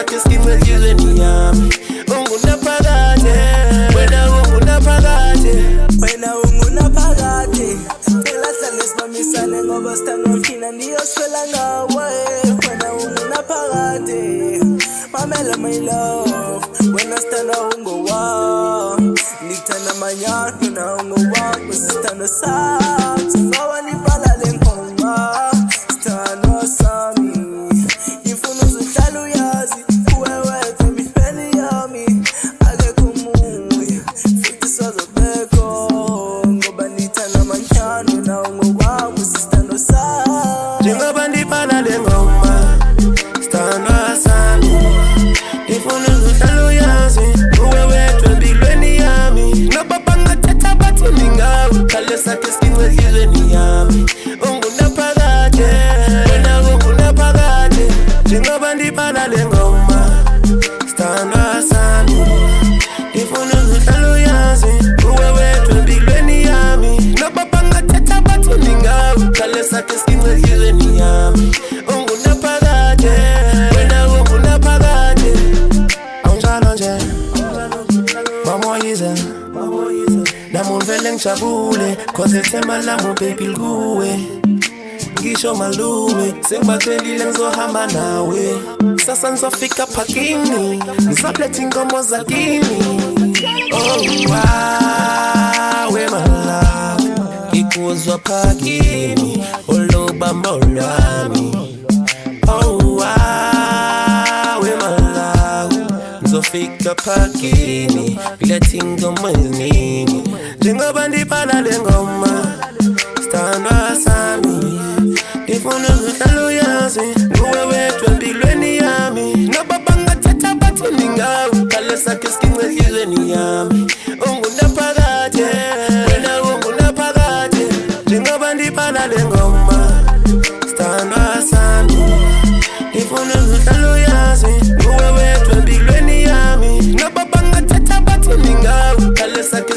sakhe skinqekizweni yami ungunaphakade wena ungunaphakade wena ungunaphakade cela hlale sibambisane ngoba sithanda uthina ndiyoswela ngawe wena ungunaphakade mamela my love wena sithanda ungowa ndikuthanda manyano na ungowakho sithanda sakho ngoba nibhala le ngoma sithanda sami ngifuna uzuhlala uyazi kuwe wedwa empilweni yami akekho omunye futhi sazobekho ngoba ndithanda manyano na ungowakho sithanda sakho njengoba ndibhala le ngoma sithanda sami ngifuna uzuhlala uyazi kuwe wedwa empilweni yami noba bangathetha bathi ndingawe khale sakhe skinqekizweni yami ungunaphakade wena ungunaphakade njengoba ndibhala le ngoma sithandwa sami ngifuna uzuhlala uyazi kuwe wedwa empilweni yami noba bangathetha bathi ndingawe khale sakhe skinqekizweni yami ungunaphakade wena ungunaphakade awunjalo nje mamoyize nami vele ngijabule cause ithemba lami baby likuwe ngisho malume sengibacelile ngizohamba nawe sasa ngizofika phakini ngizoletha inkomo zakini oh wawe mala ngikuzwa phakini olobamba lwami oh wawe mala ngizofika phakini ngiletha inkomo eziningi njengoba ndibhala le ngoma sithandwa sami ngifuna uzuhlala uyazi kuwe wedwa empilweni yami noba bangathetha bathi ndingawe khale sakhe skinqekizweni yami ungunaphakade wena ungunaphakade njengoba ndibhala le ngoma sithandwa sami ngifuna uzuhlala uyazi kuwe wedwa empilweni yami noba bangathetha bathi ndingawe khale sakhe